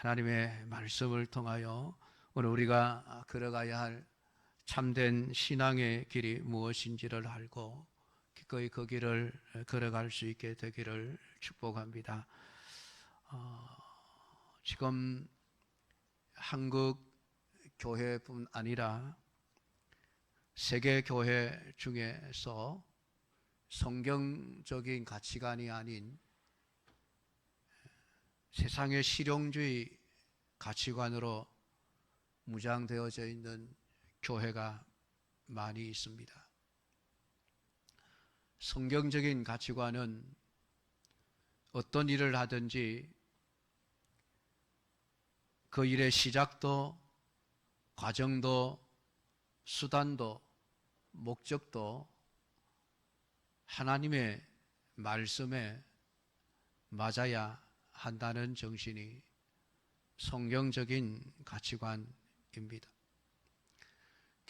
하나님의 말씀을 통하여 오늘 우리가 걸어가야 할 참된 신앙의 길이 무엇인지를 알고 기꺼이 그 길을 걸어갈 수 있게 되기를 축복합니다. 지금 한국 교회뿐 아니라 세계 교회 중에서 성경적인 가치관이 아닌 세상의 실용주의 가치관으로 무장되어져 있는 교회가 많이 있습니다. 성경적인 가치관은 어떤 일을 하든지 그 일의 시작도, 과정도, 수단도, 목적도 하나님의 말씀에 맞아야 한다는 정신이 성경적인 가치관입니다.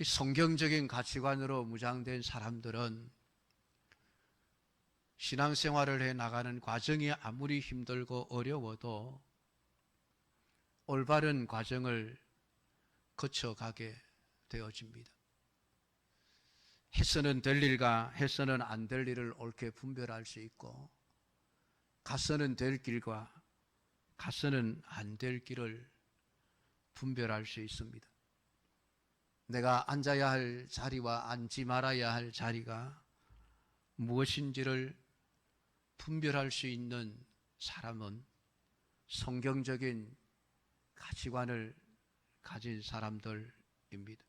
성경적인 가치관으로 무장된 사람들은 신앙생활을 해 나가는 과정이 아무리 힘들고 어려워도 올바른 과정을 거쳐가게 되어집니다. 해서는 될 일과 해서는 안 될 일을 옳게 분별할 수 있고, 가서는 될 길과 가서는 안 될 길을 분별할 수 있습니다. 내가 앉아야 할 자리와 앉지 말아야 할 자리가 무엇인지를 분별할 수 있는 사람은 성경적인 가치관을 가진 사람들입니다.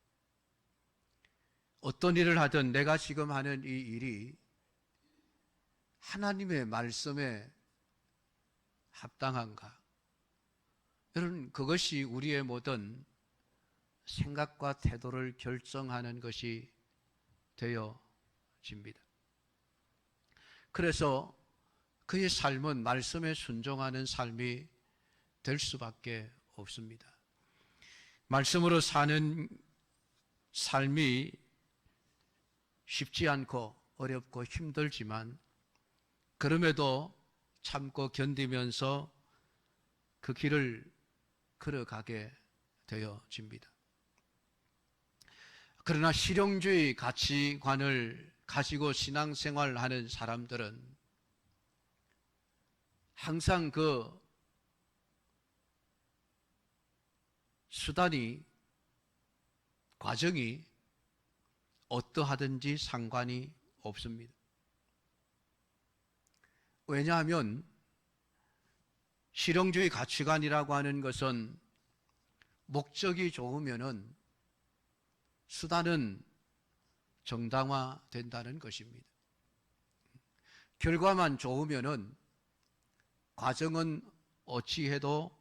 어떤 일을 하든 내가 지금 하는 이 일이 하나님의 말씀에 합당한가? 여러분, 그것이 우리의 모든 생각과 태도를 결정하는 것이 되어집니다. 그래서 그의 삶은 말씀에 순종하는 삶이 될 수밖에 없습니다. 말씀으로 사는 삶이 쉽지 않고 어렵고 힘들지만 그럼에도 참고 견디면서 그 길을 걸어가게 되어집니다. 그러나 실용주의 가치관을 가지고 신앙생활하는 사람들은 항상 그 수단이, 과정이 어떠하든지 상관이 없습니다. 왜냐하면 실용주의 가치관이라고 하는 것은 목적이 좋으면은 수단은 정당화된다는 것입니다. 결과만 좋으면은 과정은 어찌해도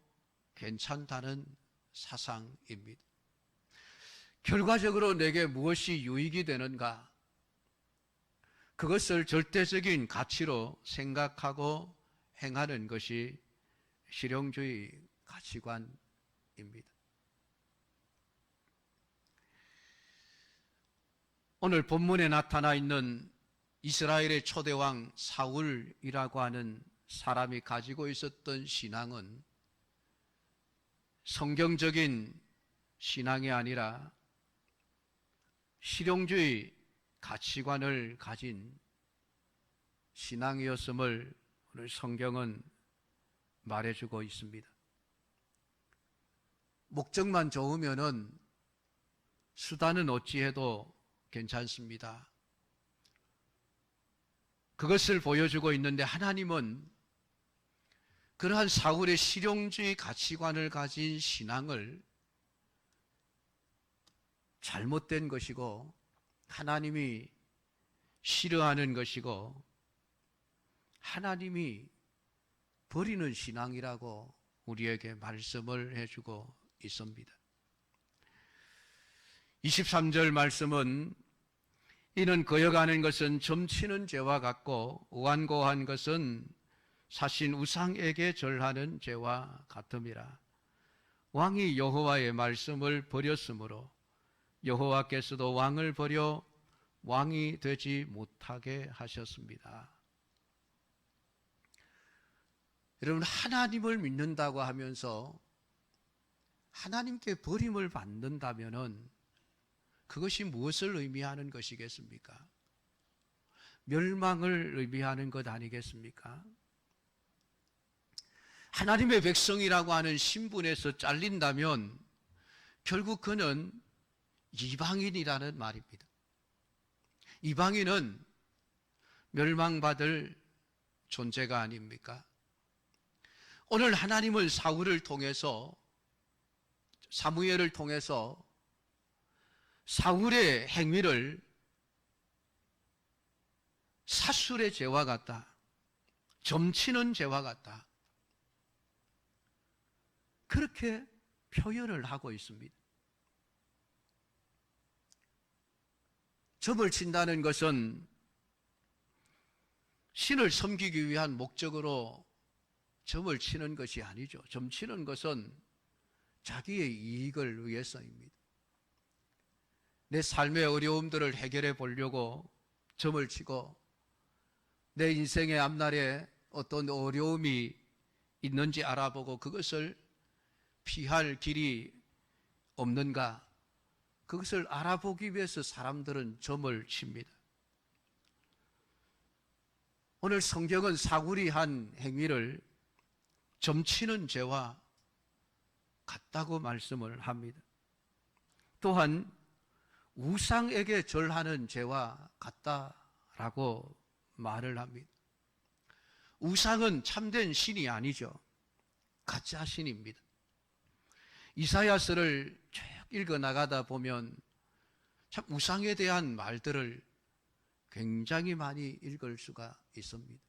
괜찮다는 사상입니다. 결과적으로 내게 무엇이 유익이 되는가? 그것을 절대적인 가치로 생각하고 행하는 것이 실용주의 가치관입니다. 오늘 본문에 나타나 있는 이스라엘의 초대왕 사울이라고 하는 사람이 가지고 있었던 신앙은 성경적인 신앙이 아니라 실용주의 가치관을 가진 신앙이었음을 오늘 성경은 말해주고 있습니다. 목적만 좋으면은 수단은 어찌해도 괜찮습니다. 그것을 보여주고 있는데 하나님은 그러한 사울의 실용주의 가치관을 가진 신앙을 잘못된 것이고 하나님이 싫어하는 것이고 하나님이 버리는 신앙이라고 우리에게 말씀을 해주고 있습니다. 23절 말씀은 이는 거역하는 것은 점치는 죄와 같고 오한고한 것은 사신 우상에게 절하는 죄와 같음이라. 왕이 여호와의 말씀을 버렸으므로 여호와께서도 왕을 버려 왕이 되지 못하게 하셨습니다. 여러분, 하나님을 믿는다고 하면서 하나님께 버림을 받는다면은 그것이 무엇을 의미하는 것이겠습니까? 멸망을 의미하는 것 아니겠습니까? 하나님의 백성이라고 하는 신분에서 잘린다면 결국 그는 이방인이라는 말입니다. 이방인은 멸망받을 존재가 아닙니까? 오늘 하나님은 사울을 통해서, 사무엘을 통해서 사울의 행위를 사술의 죄와 같다, 점치는 죄와 같다, 그렇게 표현을 하고 있습니다. 점을 친다는 것은 신을 섬기기 위한 목적으로 점을 치는 것이 아니죠. 점 치는 것은 자기의 이익을 위해서입니다. 내 삶의 어려움들을 해결해 보려고 점을 치고 내 인생의 앞날에 어떤 어려움이 있는지 알아보고 그것을 피할 길이 없는가, 그것을 알아보기 위해서 사람들은 점을 칩니다. 오늘 성경은 사울이 한 행위를 점치는 죄와 같다고 말씀을 합니다. 또한 우상에게 절하는 죄와 같다라고 말을 합니다. 우상은 참된 신이 아니죠. 가짜 신입니다. 이사야서를 쭉 읽어 나가다 보면 참 우상에 대한 말들을 굉장히 많이 읽을 수가 있습니다.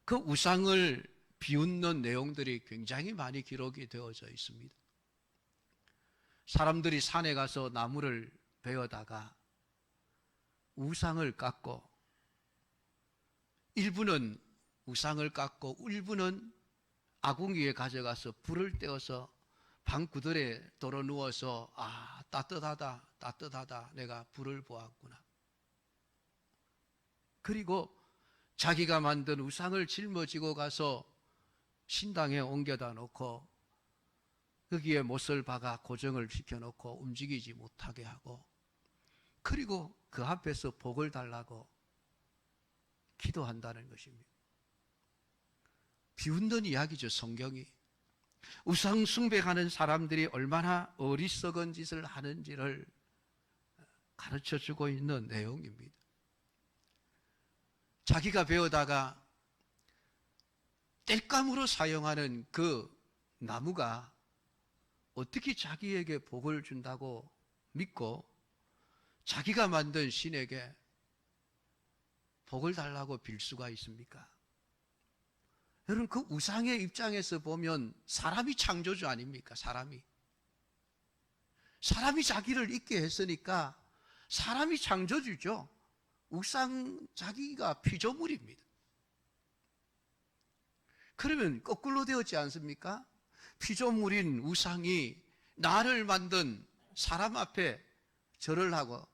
그 우상을 비웃는 내용들이 굉장히 많이 기록이 되어져 있습니다. 사람들이 산에 가서 나무를 베어다가 우상을 깎고, 일부는 우상을 깎고 일부는 아궁이에 가져가서 불을 떼어서 방구들에 돌아 누워서 따뜻하다 따뜻하다, 내가 불을 보았구나. 그리고 자기가 만든 우상을 짊어지고 가서 신당에 옮겨다 놓고 거기에 못을 박아 고정을 시켜놓고 움직이지 못하게 하고, 그리고 그 앞에서 복을 달라고 기도한다는 것입니다. 비웃는 이야기죠, 성경이. 우상 숭배하는 사람들이 얼마나 어리석은 짓을 하는지를 가르쳐주고 있는 내용입니다. 자기가 배우다가 땔감으로 사용하는 그 나무가 어떻게 자기에게 복을 준다고 믿고 자기가 만든 신에게 복을 달라고 빌 수가 있습니까? 여러분, 그 우상의 입장에서 보면 사람이 창조주 아닙니까? 사람이 자기를 있게 했으니까 사람이 창조주죠. 우상 자기가 피조물입니다. 그러면 거꾸로 되었지 않습니까? 피조물인 우상이 나를 만든 사람 앞에 절을 하고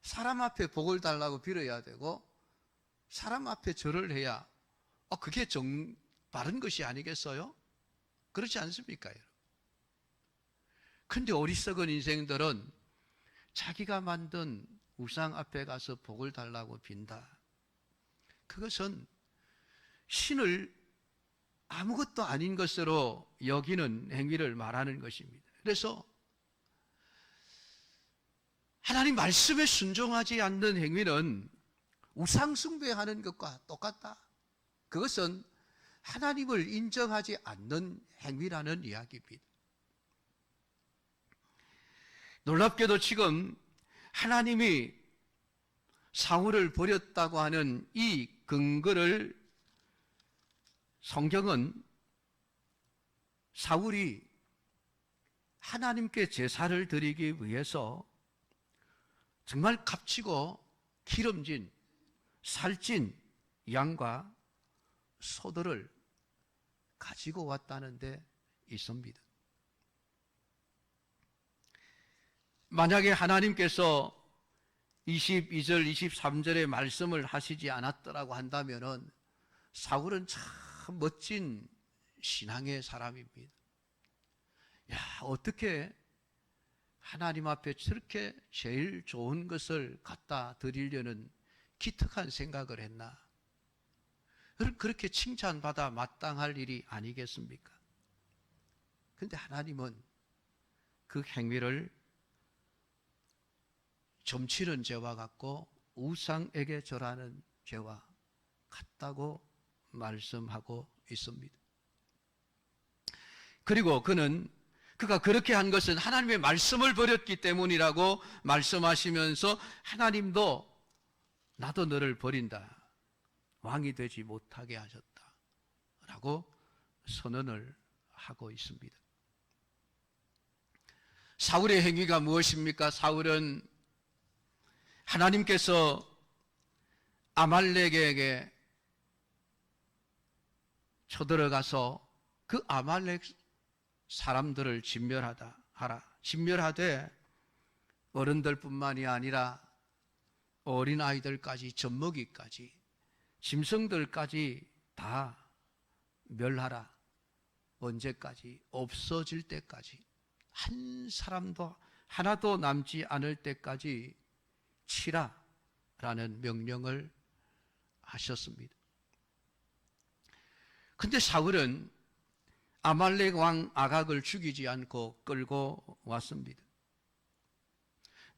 사람 앞에 복을 달라고 빌어야 되고 사람 앞에 절을 해야 그게 바른 것이 아니겠어요? 그렇지 않습니까? 그런데 어리석은 인생들은 자기가 만든 우상 앞에 가서 복을 달라고 빈다. 그것은 신을 아무것도 아닌 것으로 여기는 행위를 말하는 것입니다. 그래서 하나님 말씀에 순종하지 않는 행위는 우상 숭배하는 것과 똑같다. 그것은 하나님을 인정하지 않는 행위라는 이야기입니다. 놀랍게도 지금 하나님이 사울을 버렸다고 하는 이 근거를 성경은 사울이 하나님께 제사를 드리기 위해서 정말 값지고 기름진 살찐 양과 소들을 가지고 왔다는 데 있습니다. 만약에 하나님께서 22절, 23절의 말씀을 하시지 않았더라고 한다면은 사울은 참 멋진 신앙의 사람입니다. 어떻게 하나님 앞에 저렇게 제일 좋은 것을 갖다 드리려는 기특한 생각을 했나? 그렇게 칭찬받아 마땅할 일이 아니겠습니까? 그런데 하나님은 그 행위를 점치는 죄와 같고 우상에게 절하는 죄와 같다고 말씀하고 있습니다. 그리고 그가 그렇게 한 것은 하나님의 말씀을 버렸기 때문이라고 말씀하시면서 하나님도 나도 너를 버린다, 왕이 되지 못하게 하셨다 라고 선언을 하고 있습니다. 사울의 행위가 무엇입니까? 사울은 하나님께서 아말렉에게 쳐들어가서 그 아말렉 사람들을 진멸하되 어른들뿐만이 아니라 어린아이들까지 젖먹이까지 짐승들까지 다 멸하라. 언제까지? 없어질 때까지, 한 사람도 하나도 남지 않을 때까지 치라라는 명령을 하셨습니다. 근데 사울은 아말렉 왕 아각을 죽이지 않고 끌고 왔습니다.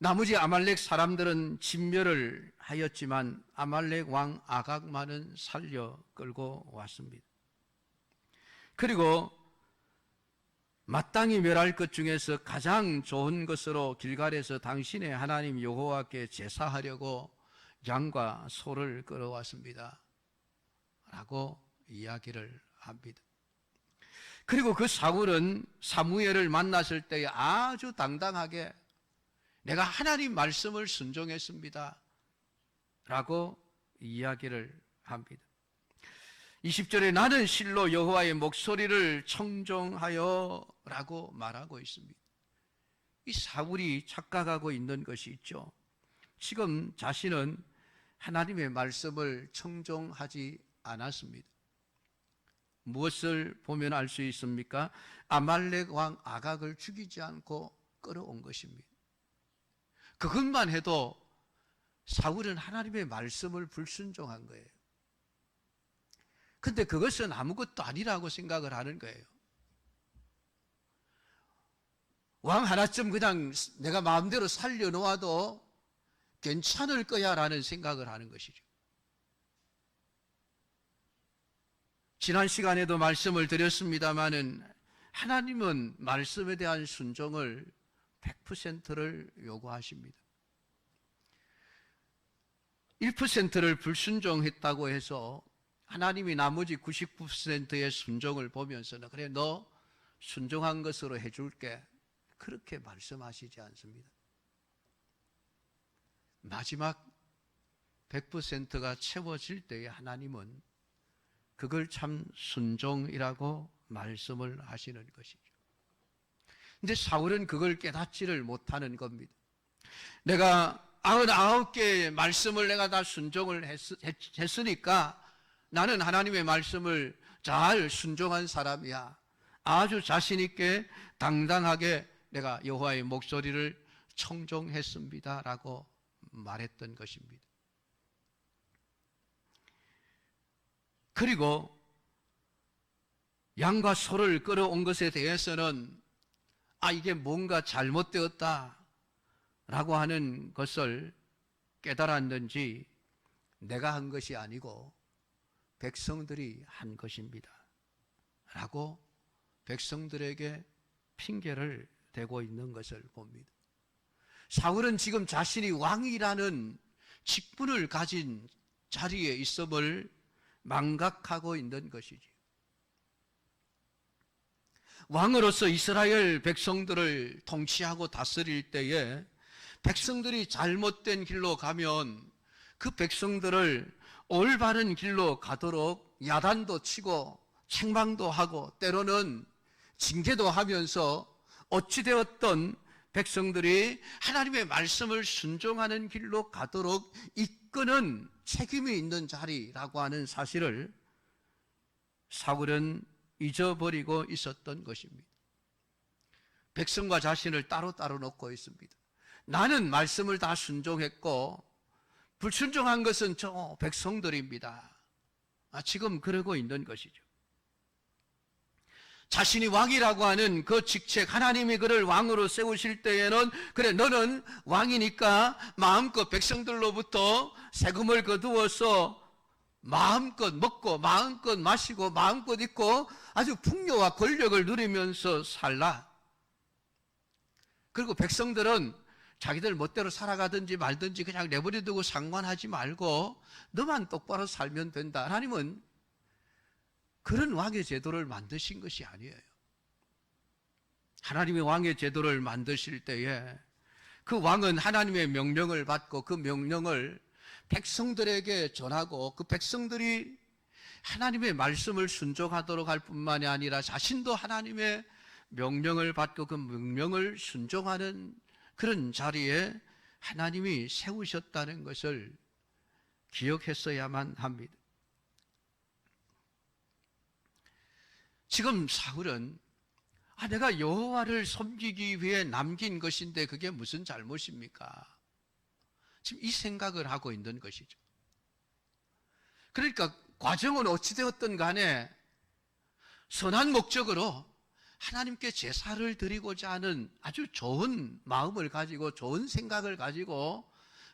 나머지 아말렉 사람들은 진멸을 하였지만 아말렉 왕 아각만은 살려 끌고 왔습니다. 그리고 마땅히 멸할 것 중에서 가장 좋은 것으로 길갈에서 당신의 하나님 여호와께 제사하려고 양과 소를 끌어왔습니다 라고 이야기를 합니다. 그리고 그 사울은 사무엘을 만났을 때 아주 당당하게 내가 하나님 말씀을 순종했습니다 라고 이야기를 합니다. 20절에 나는 실로 여호와의 목소리를 청종하여 라고 말하고 있습니다. 이 사울이 착각하고 있는 것이 있죠. 지금 자신은 하나님의 말씀을 청종하지 않았습니다. 무엇을 보면 알 수 있습니까? 아말렉 왕 아각을 죽이지 않고 끌어온 것입니다. 그것만 해도 사울은 하나님의 말씀을 불순종한 거예요. 근데 그것은 아무것도 아니라고 생각을 하는 거예요. 왕 하나쯤 그냥 내가 마음대로 살려놓아도 괜찮을 거야 라는 생각을 하는 것이죠. 지난 시간에도 말씀을 드렸습니다마는 하나님은 말씀에 대한 순종을 100%를 요구하십니다. 1%를 불순종했다고 해서 하나님이 나머지 99%의 순종을 보면서는 그래 너 순종한 것으로 해줄게 그렇게 말씀하시지 않습니다. 마지막 100%가 채워질 때에 하나님은 그걸 참 순종이라고 말씀을 하시는 것이죠. 근데 사울은 그걸 깨닫지를 못하는 겁니다. 내가 99개의 말씀을 내가 다 순종을 했으니까 나는 하나님의 말씀을 잘 순종한 사람이야. 아주 자신 있게 당당하게 내가 여호와의 목소리를 청종했습니다 라고 말했던 것입니다. 그리고 양과 소를 끌어온 것에 대해서는 이게 뭔가 잘못되었다 라고 하는 것을 깨달았는지 내가 한 것이 아니고 백성들이 한 것입니다 라고 백성들에게 핑계를 대고 있는 것을 봅니다. 사울은 지금 자신이 왕이라는 직분을 가진 자리에 있음을 망각하고 있는 것이지. 왕으로서 이스라엘 백성들을 통치하고 다스릴 때에 백성들이 잘못된 길로 가면 그 백성들을 올바른 길로 가도록 야단도 치고 책망도 하고 때로는 징계도 하면서 어찌되었던 백성들이 하나님의 말씀을 순종하는 길로 가도록 이끄는 책임이 있는 자리라고 하는 사실을 사울은 잊어버리고 있었던 것입니다. 백성과 자신을 따로따로 놓고 있습니다. 나는 말씀을 다 순종했고 불순종한 것은 저 백성들입니다. 지금 그러고 있는 것이죠. 자신이 왕이라고 하는 그 직책, 하나님이 그를 왕으로 세우실 때에는 그래 너는 왕이니까 마음껏 백성들로부터 세금을 거두어서 마음껏 먹고 마음껏 마시고 마음껏 입고 아주 풍요와 권력을 누리면서 살라. 그리고 백성들은 자기들 멋대로 살아가든지 말든지 그냥 내버려 두고 상관하지 말고 너만 똑바로 살면 된다. 하나님은 그런 왕의 제도를 만드신 것이 아니에요. 하나님의 왕의 제도를 만드실 때에 그 왕은 하나님의 명령을 받고 그 명령을 백성들에게 전하고 그 백성들이 하나님의 말씀을 순종하도록 할 뿐만이 아니라 자신도 하나님의 명령을 받고 그 명령을 순종하는 그런 자리에 하나님이 세우셨다는 것을 기억했어야만 합니다. 지금 사울은 내가 여호와를 섬기기 위해 남긴 것인데 그게 무슨 잘못입니까? 지금 이 생각을 하고 있는 것이죠. 그러니까 과정은 어찌되었든 간에 선한 목적으로 하나님께 제사를 드리고자 하는 아주 좋은 마음을 가지고 좋은 생각을 가지고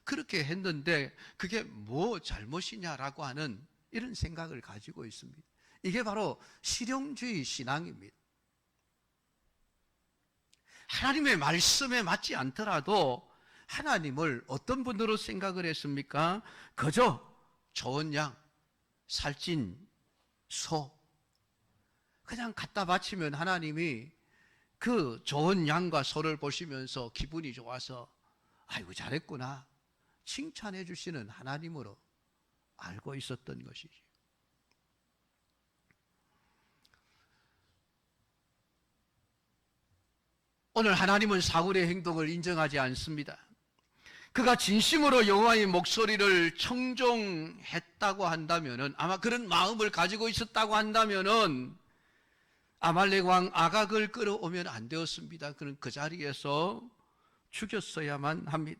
그렇게 했는데 그게 뭐 잘못이냐라고 하는 이런 생각을 가지고 있습니다. 이게 바로 실용주의 신앙입니다. 하나님의 말씀에 맞지 않더라도 하나님을 어떤 분으로 생각을 했습니까? 그저 좋은 양, 살찐 소 그냥 갖다 바치면 하나님이 그 좋은 양과 소를 보시면서 기분이 좋아서 아이고 잘했구나 칭찬해 주시는 하나님으로 알고 있었던 것이지. 오늘 하나님은 사울의 행동을 인정하지 않습니다. 그가 진심으로 여호와의 목소리를 청종했다고 한다면은, 아마 그런 마음을 가지고 있었다고 한다면은 아말렉 왕 아각을 끌어오면 안 되었습니다. 그는 그 자리에서 죽였어야만 합니다.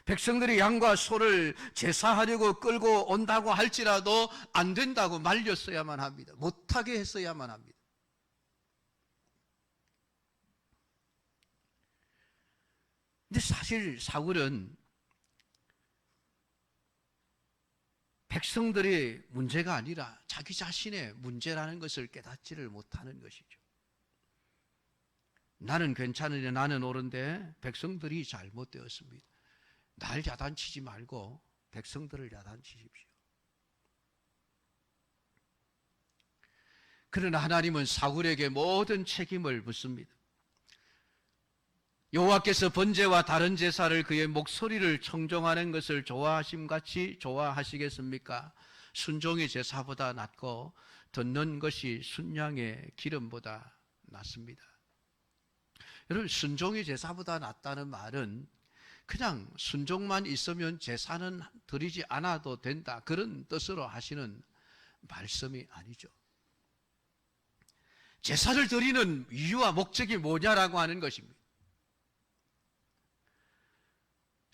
백성들이 양과 소를 제사하려고 끌고 온다고 할지라도 안 된다고 말렸어야만 합니다. 못하게 했어야만 합니다. 근데 사실 사울은 백성들의 문제가 아니라 자기 자신의 문제라는 것을 깨닫지를 못하는 것이죠. 나는 괜찮은데 나는 옳은데 백성들이 잘못되었습니다. 날 야단치지 말고 백성들을 야단치십시오. 그러나 하나님은 사울에게 모든 책임을 묻습니다. 여호와께서 번제와 다른 제사를 그의 목소리를 청종하는 것을 좋아하심같이 좋아하시겠습니까? 순종의 제사보다 낫고 듣는 것이 순양의 기름보다 낫습니다. 여러분, 순종의 제사보다 낫다는 말은 그냥 순종만 있으면 제사는 드리지 않아도 된다, 그런 뜻으로 하시는 말씀이 아니죠. 제사를 드리는 이유와 목적이 뭐냐라고 하는 것입니다.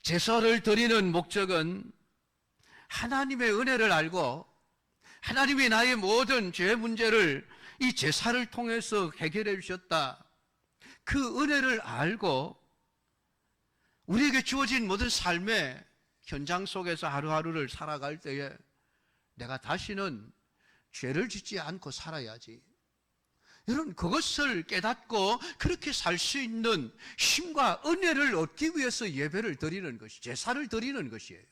제사를 드리는 목적은 하나님의 은혜를 알고 하나님이 나의 모든 죄 문제를 이 제사를 통해서 해결해 주셨다, 그 은혜를 알고 우리에게 주어진 모든 삶의 현장 속에서 하루하루를 살아갈 때에 내가 다시는 죄를 짓지 않고 살아야지, 여러분, 그것을 깨닫고 그렇게 살 수 있는 힘과 은혜를 얻기 위해서 예배를 드리는 것이, 제사를 드리는 것이에요.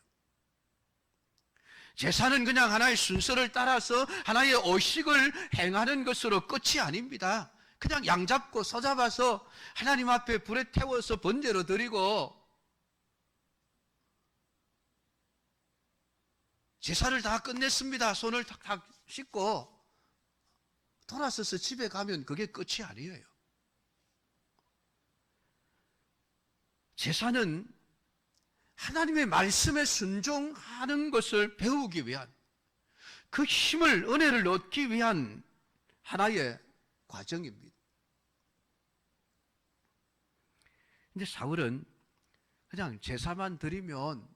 제사는 그냥 하나의 순서를 따라서 하나의 의식을 행하는 것으로 끝이 아닙니다. 그냥 양 잡고 서 잡아서 하나님 앞에 불에 태워서 번제로 드리고 제사를 다 끝냈습니다. 손을 탁탁 씻고 돌아서서 집에 가면 그게 끝이 아니에요. 제사는 하나님의 말씀에 순종하는 것을 배우기 위한, 그 힘을, 은혜를 얻기 위한 하나의 과정입니다. 근데 사울은 그냥 제사만 드리면,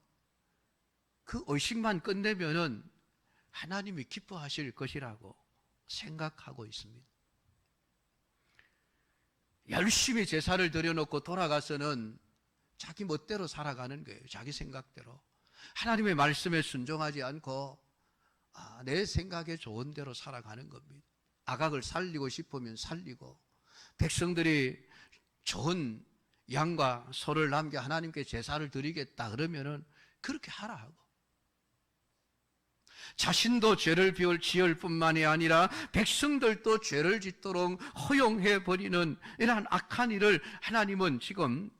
그 의식만 끝내면은 하나님이 기뻐하실 것이라고 생각하고 있습니다. 열심히 제사를 드려놓고 돌아가서는 자기 멋대로 살아가는 거예요. 자기 생각대로. 하나님의 말씀에 순종하지 않고 내 생각에 좋은 대로 살아가는 겁니다. 아각을 살리고 싶으면 살리고, 백성들이 좋은 양과 소를 남겨 하나님께 제사를 드리겠다 그러면은 그렇게 하라 하고, 자신도 죄를 지을 뿐만이 아니라 백성들도 죄를 짓도록 허용해 버리는 이러한 악한 일을 하나님은 지금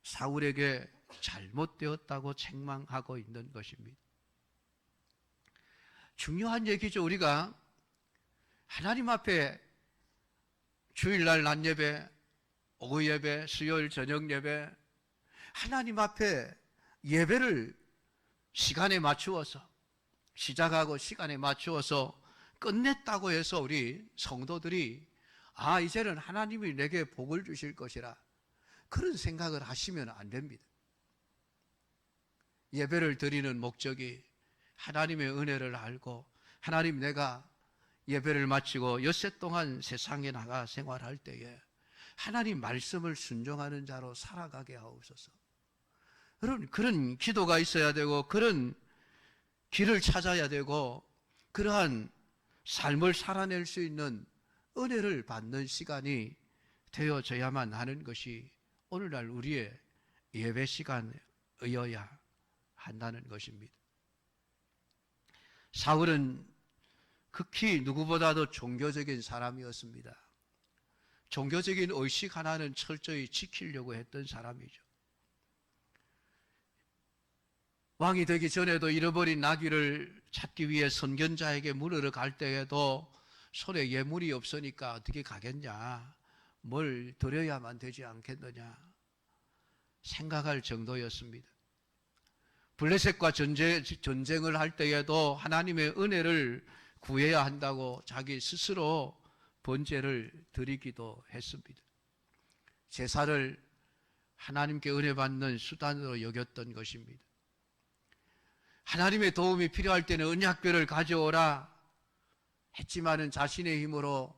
사울에게 잘못되었다고 책망하고 있는 것입니다. 중요한 얘기죠. 우리가 하나님 앞에 주일날 낮 예배, 오후 예배, 수요일 저녁 예배, 하나님 앞에 예배를 시간에 맞추어서 시작하고 시간에 맞추어서 끝냈다고 해서 우리 성도들이 이제는 하나님이 내게 복을 주실 것이라 그런 생각을 하시면 안 됩니다. 예배를 드리는 목적이 하나님의 은혜를 알고, 하나님, 내가 예배를 마치고 엿새 동안 세상에 나가 생활할 때에 하나님 말씀을 순종하는 자로 살아가게 하옵소서. 그런 기도가 있어야 되고, 그런 길을 찾아야 되고, 그러한 삶을 살아낼 수 있는 은혜를 받는 시간이 되어져야만 하는 것이 오늘날 우리의 예배 시간이어야 한다는 것입니다. 사울은 극히 누구보다도 종교적인 사람이었습니다. 종교적인 의식 하나는 철저히 지키려고 했던 사람이죠. 왕이 되기 전에도 잃어버린 나귀를 찾기 위해 선견자에게 물으러 갈 때에도 손에 예물이 없으니까 어떻게 가겠냐, 뭘 드려야만 되지 않겠느냐 생각할 정도였습니다. 블레셋과 전쟁을 할 때에도 하나님의 은혜를 구해야 한다고 자기 스스로 번제를 드리기도 했습니다. 제사를 하나님께 은혜 받는 수단으로 여겼던 것입니다. 하나님의 도움이 필요할 때는 언약궤를 가져오라 했지만은 자신의 힘으로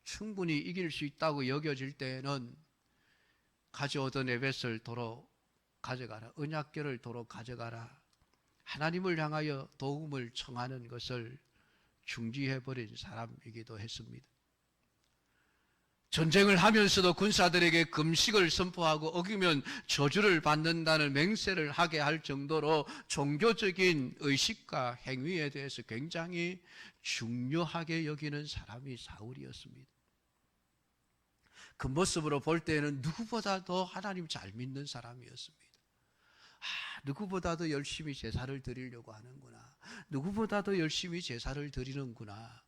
충분히 이길 수 있다고 여겨질 때에는 가져오던 에벳을 도로 가져가라, 언약궤를 도로 가져가라, 하나님을 향하여 도움을 청하는 것을 중지해버린 사람이기도 했습니다. 전쟁을 하면서도 군사들에게 금식을 선포하고 어기면 저주를 받는다는 맹세를 하게 할 정도로 종교적인 의식과 행위에 대해서 굉장히 중요하게 여기는 사람이 사울이었습니다. 그 모습으로 볼 때에는 누구보다도 하나님 잘 믿는 사람이었습니다. 누구보다도 열심히 제사를 드리려고 하는구나, 누구보다도 열심히 제사를 드리는구나.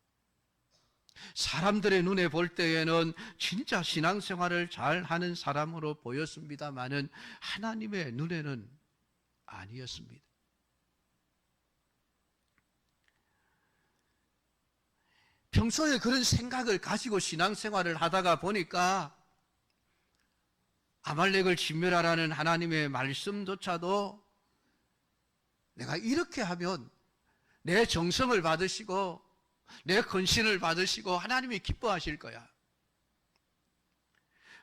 사람들의 눈에 볼 때에는 진짜 신앙생활을 잘 하는 사람으로 보였습니다마는 하나님의 눈에는 아니었습니다. 평소에 그런 생각을 가지고 신앙생활을 하다가 보니까 아말렉을 진멸하라는 하나님의 말씀조차도 내가 이렇게 하면 내 정성을 받으시고 내 헌신을 받으시고 하나님이 기뻐하실 거야.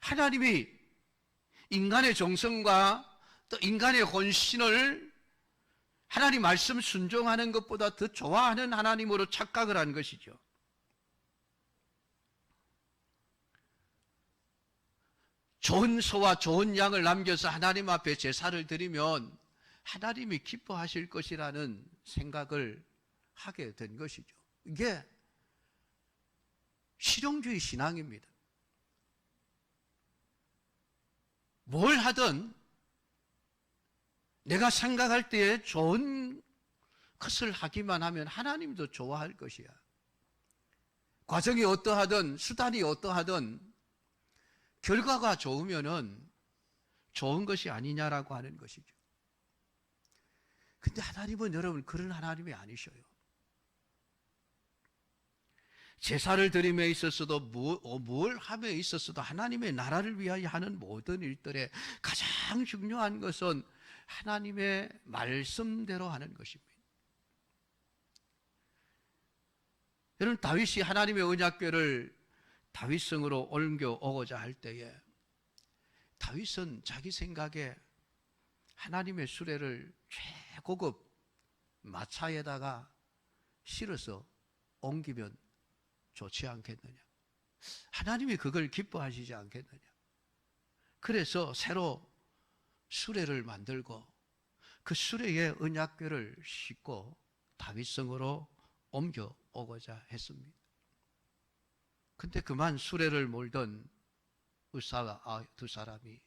하나님이 인간의 정성과 또 인간의 헌신을 하나님 말씀 순종하는 것보다 더 좋아하는 하나님으로 착각을 한 것이죠. 좋은 소와 좋은 양을 남겨서 하나님 앞에 제사를 드리면 하나님이 기뻐하실 것이라는 생각을 하게 된 것이죠. 이게 실용주의 신앙입니다. 뭘 하든 내가 생각할 때에 좋은 것을 하기만 하면 하나님도 좋아할 것이야. 과정이 어떠하든 수단이 어떠하든 결과가 좋으면은 좋은 것이 아니냐라고 하는 것이죠. 근데 하나님은 여러분 그런 하나님이 아니셔요. 제사를 드림에 있어서도 뭘 함에 있어서도 하나님의 나라를 위하여 하는 모든 일들에 가장 중요한 것은 하나님의 말씀대로 하는 것입니다. 여러분, 다윗이 하나님의 언약궤를 다윗성으로 옮겨오고자 할 때에 다윗은 자기 생각에 하나님의 수레를 최고급 마차에다가 실어서 옮기면 좋지 않겠느냐? 하나님이 그걸 기뻐하시지 않겠느냐? 그래서 새로 수레를 만들고 그 수레에 언약궤를 싣고 다윗성으로 옮겨오고자 했습니다. 근데 그만 수레를 몰던 의사가 두 사람이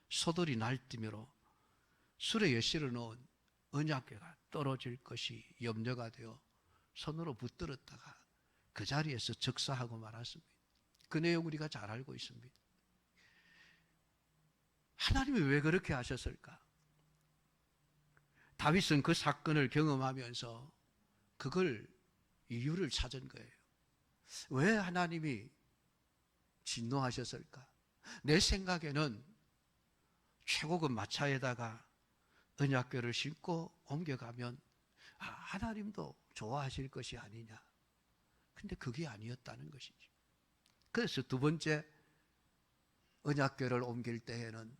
소들이 날뛰므로 수레에 실어놓은 언약궤가 떨어질 것이 염려가 되어 손으로 붙들었다가 그 자리에서 즉사하고 말았습니다. 그 내용 우리가 잘 알고 있습니다. 하나님이 왜 그렇게 하셨을까? 다윗은 그 사건을 경험하면서 그걸 이유를 찾은 거예요. 왜 하나님이 진노하셨을까? 내 생각에는 최고급 마차에다가 언약궤를 싣고 옮겨가면 하나님도 좋아하실 것이 아니냐. 근데 그게 아니었다는 것이죠. 그래서 두 번째 언약궤를 옮길 때에는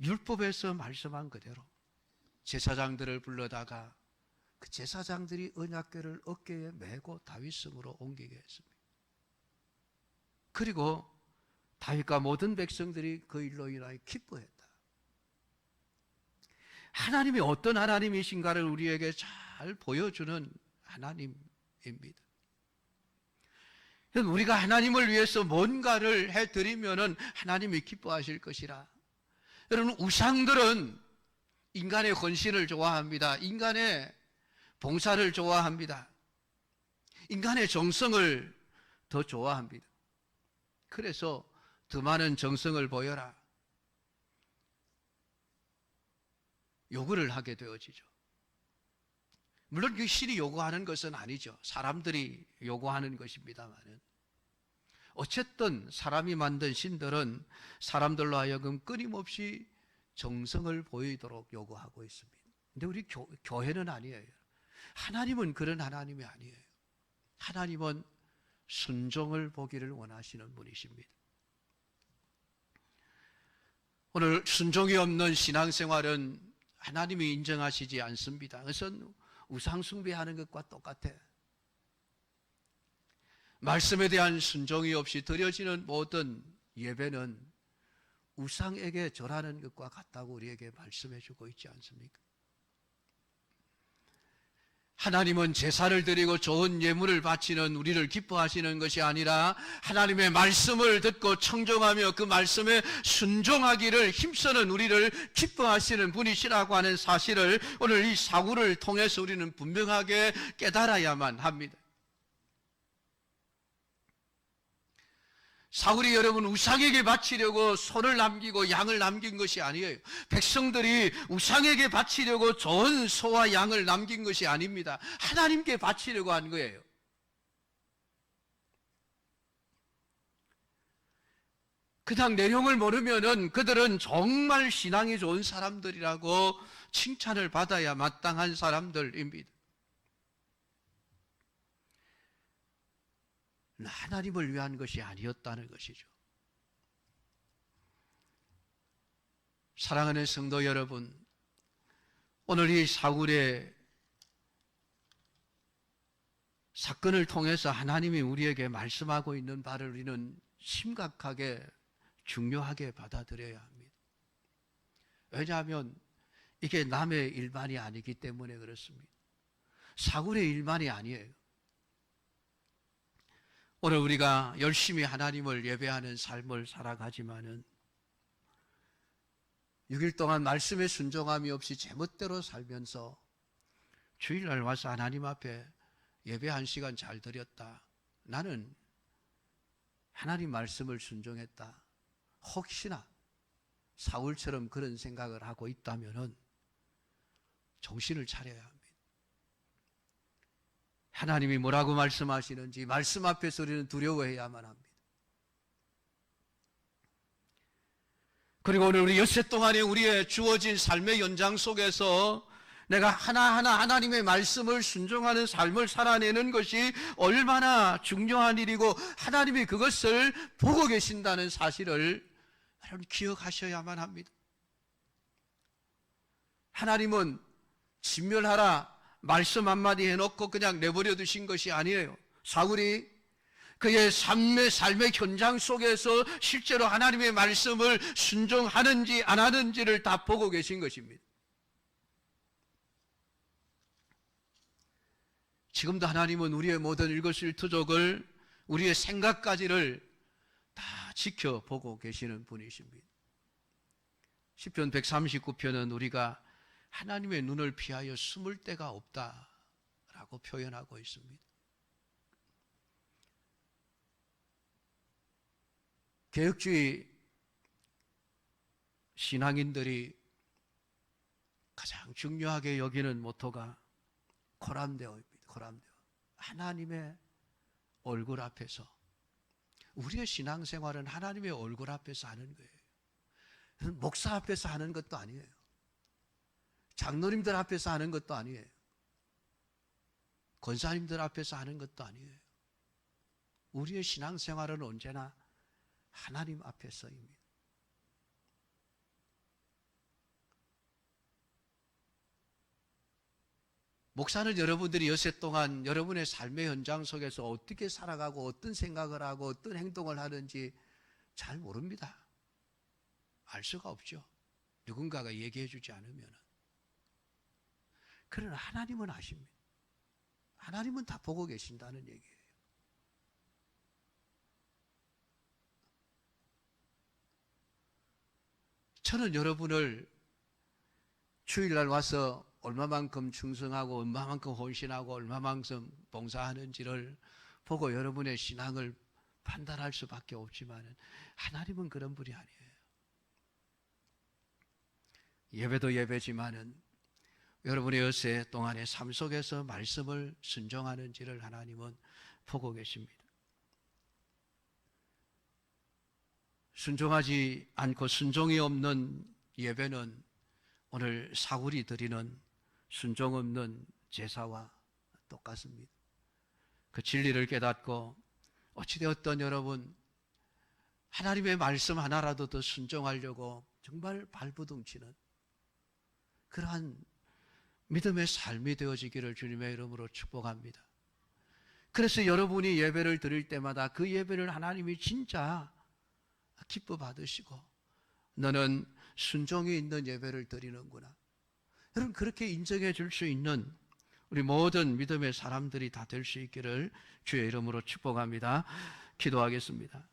율법에서 말씀한 그대로 제사장들을 불러다가 그 제사장들이 언약궤를 어깨에 메고 다윗성으로 옮기게 했습니다. 그리고 다윗과 모든 백성들이 그 일로 인하여 기뻐했다. 하나님이 어떤 하나님이신가를 우리에게 잘 보여주는 하나님입니다. 우리가 하나님을 위해서 뭔가를 해드리면 하나님이 기뻐하실 것이라. 여러분, 우상들은 인간의 헌신을 좋아합니다. 인간의 봉사를 좋아합니다. 인간의 정성을 더 좋아합니다. 그래서 더 많은 정성을 보여라, 요구를 하게 되어지죠. 물론 그 신이 요구하는 것은 아니죠. 사람들이 요구하는 것입니다만은 어쨌든 사람이 만든 신들은 사람들로 하여금 끊임없이 정성을 보이도록 요구하고 있습니다. 근데 우리 교회는 아니에요. 하나님은 그런 하나님이 아니에요. 하나님은 순종을 보기를 원하시는 분이십니다. 오늘 순종이 없는 신앙생활은 하나님이 인정하시지 않습니다. 그것은 우상 숭배하는 것과 똑같아. 말씀에 대한 순종이 없이 드려지는 모든 예배는 우상에게 절하는 것과 같다고 우리에게 말씀해 주고 있지 않습니까? 하나님은 제사를 드리고 좋은 예물을 바치는 우리를 기뻐하시는 것이 아니라 하나님의 말씀을 듣고 청종하며 그 말씀에 순종하기를 힘쓰는 우리를 기뻐하시는 분이시라고 하는 사실을 오늘 이 사구를 통해서 우리는 분명하게 깨달아야만 합니다. 사울이 여러분 우상에게 바치려고 소를 남기고 양을 남긴 것이 아니에요. 백성들이 우상에게 바치려고 좋은 소와 양을 남긴 것이 아닙니다. 하나님께 바치려고 한 거예요. 그냥 내용을 모르면은 그들은 정말 신앙이 좋은 사람들이라고 칭찬을 받아야 마땅한 사람들입니다. 하나님을 위한 것이 아니었다는 것이죠. 사랑하는 성도 여러분, 오늘 이 사울의 사건을 통해서 하나님이 우리에게 말씀하고 있는 바를 우리는 심각하게 중요하게 받아들여야 합니다. 왜냐하면 이게 남의 일만이 아니기 때문에 그렇습니다. 사울의 일만이 아니에요. 오늘 우리가 열심히 하나님을 예배하는 삶을 살아가지만은 6일 동안 말씀에 순종함이 없이 제멋대로 살면서 주일날 와서 하나님 앞에 예배 1시간 잘 드렸다, 나는 하나님 말씀을 순종했다, 혹시나 사울처럼 그런 생각을 하고 있다면은 정신을 차려야 합니다. 하나님이 뭐라고 말씀하시는지 말씀 앞에서 우리는 두려워해야만 합니다. 그리고 오늘 우리 엿새 동안에 우리의 주어진 삶의 연장 속에서 내가 하나하나 하나님의 말씀을 순종하는 삶을 살아내는 것이 얼마나 중요한 일이고 하나님이 그것을 보고 계신다는 사실을 여러분 기억하셔야만 합니다. 하나님은 진멸하라 말씀 한마디 해놓고 그냥 내버려 두신 것이 아니에요. 사울이 그의 삶의 현장 속에서 실제로 하나님의 말씀을 순종하는지 안 하는지를 다 보고 계신 것입니다. 지금도 하나님은 우리의 모든 일거수일투족을, 우리의 생각까지를 다 지켜보고 계시는 분이십니다. 시편 139편은 우리가 하나님의 눈을 피하여 숨을 데가 없다라고 표현하고 있습니다. 개혁주의 신앙인들이 가장 중요하게 여기는 모토가 코람데오입니다. 코람데오. 하나님의 얼굴 앞에서, 우리의 신앙생활은 하나님의 얼굴 앞에서 하는 거예요. 목사 앞에서 하는 것도 아니에요. 장로님들 앞에서 하는 것도 아니에요. 권사님들 앞에서 하는 것도 아니에요. 우리의 신앙생활은 언제나 하나님 앞에서입니다. 목사는 여러분들이 엿새 동안 여러분의 삶의 현장 속에서 어떻게 살아가고 어떤 생각을 하고 어떤 행동을 하는지 잘 모릅니다. 알 수가 없죠. 누군가가 얘기해 주지 않으면. 그러나 하나님은 아십니다. 하나님은 다 보고 계신다는 얘기예요. 저는 여러분을 주일날 와서 얼마만큼 충성하고 얼마만큼 헌신하고 얼마만큼 봉사하는지를 보고 여러분의 신앙을 판단할 수밖에 없지만 하나님은 그런 분이 아니에요. 예배도 예배지만은 여러분의 엿새 동안의 삶 속에서 말씀을 순종하는지를 하나님은 보고 계십니다. 순종하지 않고 순종이 없는 예배는 오늘 사울이 드리는 순종 없는 제사와 똑같습니다. 그 진리를 깨닫고 어찌되었던 여러분 하나님의 말씀 하나라도 더 순종하려고 정말 발부둥치는 그러한 믿음의 삶이 되어지기를 주님의 이름으로 축복합니다. 그래서 여러분이 예배를 드릴 때마다 그 예배를 하나님이 진짜 기뻐 받으시고 너는 순종이 있는 예배를 드리는구나. 여러분 그렇게 인정해 줄 수 있는 우리 모든 믿음의 사람들이 다 될 수 있기를 주의 이름으로 축복합니다. 기도하겠습니다.